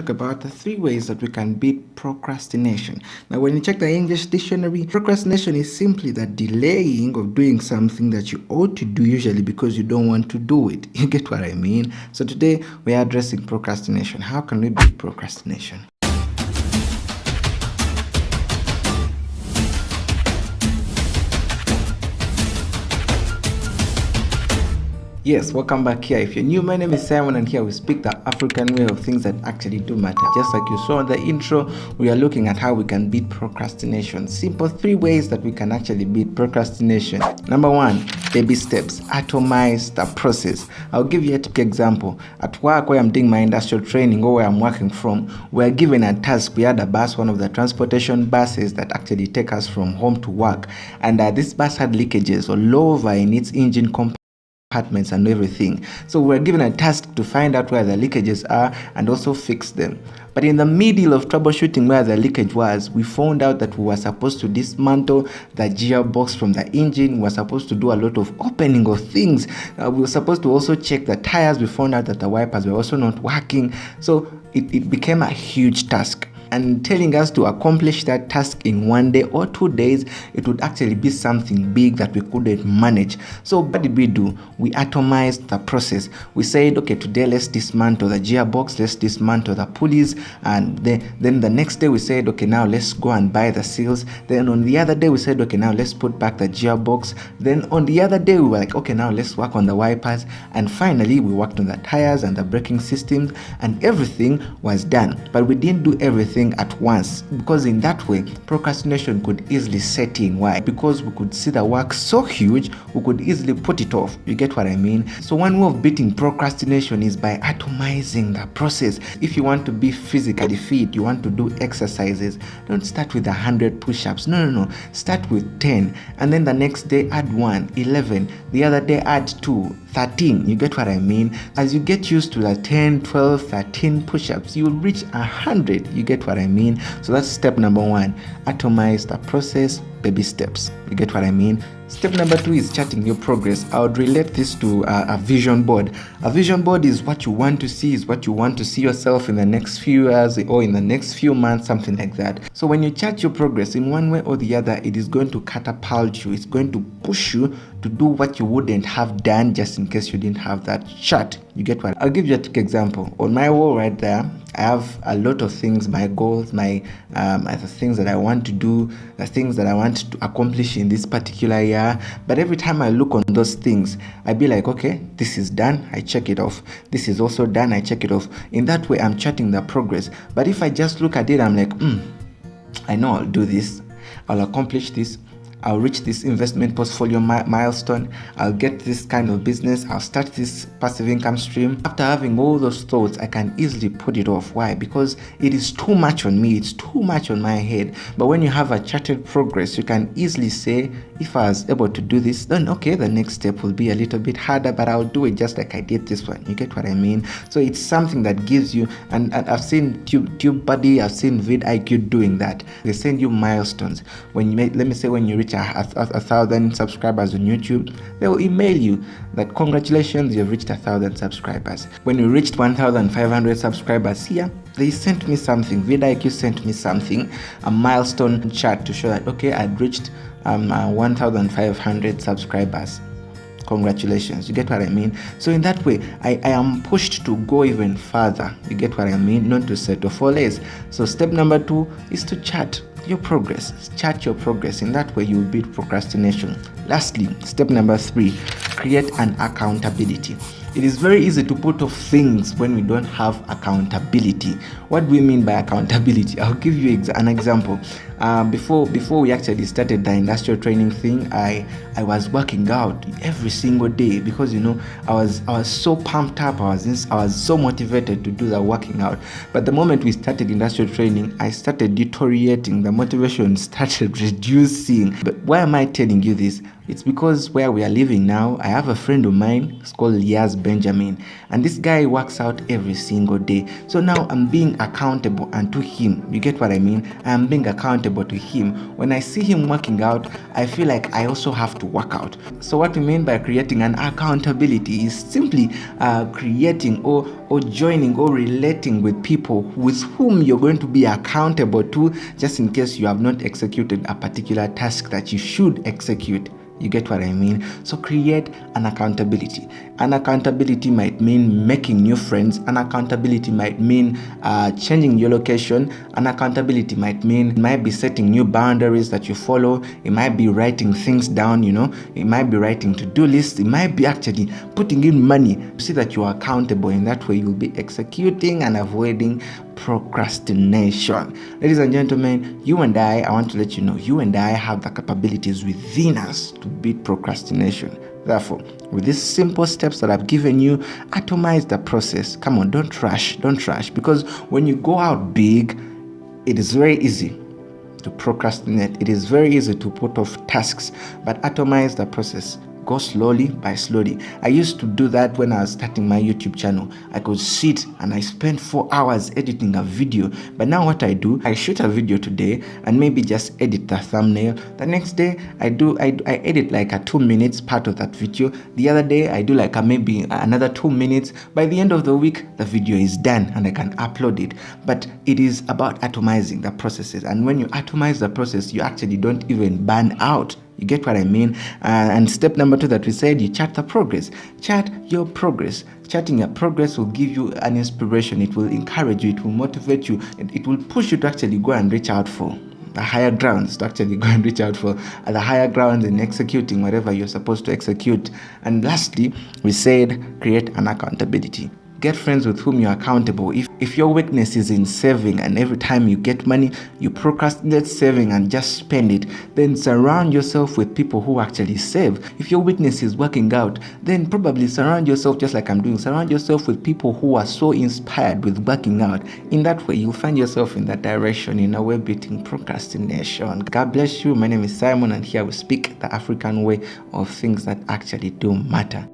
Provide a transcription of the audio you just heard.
talk about the 3 ways that we can beat procrastination. Now, when you check the English dictionary, procrastination is simply the delaying of doing something that you ought to do usually because you don't want to do it. You get what I mean? So today we are addressing procrastination. How can we beat procrastination? Yes, welcome back here. If you're new, my name is Simon, and here we speak the African way of things that actually do matter. Just like you saw in the intro, we are looking at how we can beat procrastination. Simple 3 ways that we can actually beat procrastination. Number 1, baby steps. Atomize the process. I'll give you a quick example. At work, where I'm doing my industrial training or where I'm working from, we're given a task. We had a bus, one of the transportation buses that actually take us from home to work. And this bus had leakages all over in its engine compartments and everything. So we're given a task to find out where the leakages are and also fix them. But in the middle of troubleshooting where the leakage was, we found out that we were supposed to dismantle the gearbox from the engine. We were supposed to do a lot of opening of things. We were supposed to also check the tires. We found out that the wipers were also not working. So it became a huge task. And telling us to accomplish that task in 1 day or 2 days, it would actually be something big that we couldn't manage. So what did we do? We atomized the process. We said, okay, today let's dismantle the gearbox, let's dismantle the pulleys, and then the next day we said, okay, now let's go and buy the seals. Then on the other day we said, okay, now let's put back the gearbox. Then on the other day we were like, okay, now let's work on the wipers. And finally we worked on the tires and the braking systems, and everything was done. But we didn't do everything at once, because in that way procrastination could easily set in. Why? Because we could see the work so huge, we could easily put it off. You get what I mean? So one way of beating procrastination is by atomizing the process. If you want to be physically fit, you want to do exercises, don't start with 100 push-ups. No. Start with 10, and then the next day add 1, 11, the other day add 2, 13. You get what I mean? As you get used to the 10, 12, 13 push-ups, you will reach 100. You get what I mean? So that's step number 1. Atomize the process, baby steps. You get what I mean? Step number 2 is charting your progress. I would relate this to a vision board. A vision board is what you want to see, is what you want to see yourself in the next few years or in the next few months, something like that. So when you chart your progress in one way or the other, it is going to catapult you. It's going to push you to do what you wouldn't have done just in case you didn't have that chart. You get what? I'll give you a quick example. On my wall right there, I have a lot of things, my goals, my the things that I want to do, the things that I want to accomplish in this particular year. But every time I look on those things, I be like, okay, this is done, I check it off. This is also done, I check it off. In that way, I'm charting the progress. But if I just look at it, I'm like, I know I'll do this, I'll accomplish this, I'll reach this investment portfolio milestone, I'll get this kind of business, I'll start this passive income stream. After having all those thoughts, I can easily put it off. Why? Because it is too much on me, it's too much on my head. But when you have a charted progress, you can easily say, if I was able to do this, then okay, the next step will be a little bit harder, but I'll do it just like I did this one. You get what I mean? So it's something that gives you, and I've seen TubeBuddy, I've seen vidIQ doing that. They send you milestones. When you make, let me say when you reach a 1,000 subscribers on YouTube, they will email you that congratulations, you've reached 1,000 subscribers. When you reached 1,500 subscribers here, they sent me something. vidIQ sent me something, a milestone chart to show that okay, I'd reached 1,500 subscribers. Congratulations. You get what I mean? So in that way, I am pushed to go even further. You get what I mean? Not to settle for less. So step number 2 is to chart your progress. Chart your progress. In that way, you will beat procrastination. Lastly, step number 3, create an accountability. It is very easy to put off things when we don't have accountability. What do we mean by accountability? I'll give you an example. Before we actually started the industrial training thing, I was working out every single day because I was so pumped up. I was so motivated to do the working out. But the moment we started industrial training, I started deteriorating. The motivation started reducing. But why am I telling you this? It's because where we are living now, I have a friend of mine, it's called Liaz Benjamin, and this guy works out every single day. So now I'm being accountable unto him. You get what I mean? I'm being accountable to him. When I see him working out, I feel like I also have to work out. So what we mean by creating an accountability is simply creating or joining or relating with people with whom you're going to be accountable to, just in case you have not executed a particular task that you should execute. You get what I mean? So create an accountability. An accountability might mean making new friends. An accountability might mean changing your location. An accountability might be setting new boundaries that you follow. It might be writing things down, It might be writing to-do lists. It might be actually putting in money to see that you are accountable. In that way, you'll be executing and avoiding procrastination. Ladies and gentlemen, I want to let you know, you and I have the capabilities within us to beat procrastination. Therefore, with these simple steps that I've given you, atomize the process. Come on, don't rush, because when you go out big, it is very easy to procrastinate. It is very easy to put off tasks, but atomize the process. Go slowly by slowly. I used to do that when I was starting my YouTube channel. I could sit and I spent 4 hours editing a video. But now what I do, I shoot a video today and maybe just edit the thumbnail. The next day, I edit like a 2 minutes part of that video. The other day, I do like maybe another 2 minutes. By the end of the week, the video is done and I can upload it. But it is about atomizing the processes. And when you atomize the process, you actually don't even burn out. You get what I mean? And step number 2 that we said, you chart the progress. Chart your progress. Charting your progress will give you an inspiration. It will encourage you. It will motivate you. It will push you to actually go and reach out for the higher grounds, in executing whatever you're supposed to execute. And lastly, we said, create an accountability. Get friends with whom you're accountable. If your weakness is in saving and every time you get money, you procrastinate saving and just spend it, then surround yourself with people who actually save. If your weakness is working out, then probably surround yourself, just like I'm doing, surround yourself with people who are so inspired with working out. In that way, you'll find yourself in that direction, in a way beating procrastination. God bless you. My name is Simon, and here we speak the African way of things that actually do matter.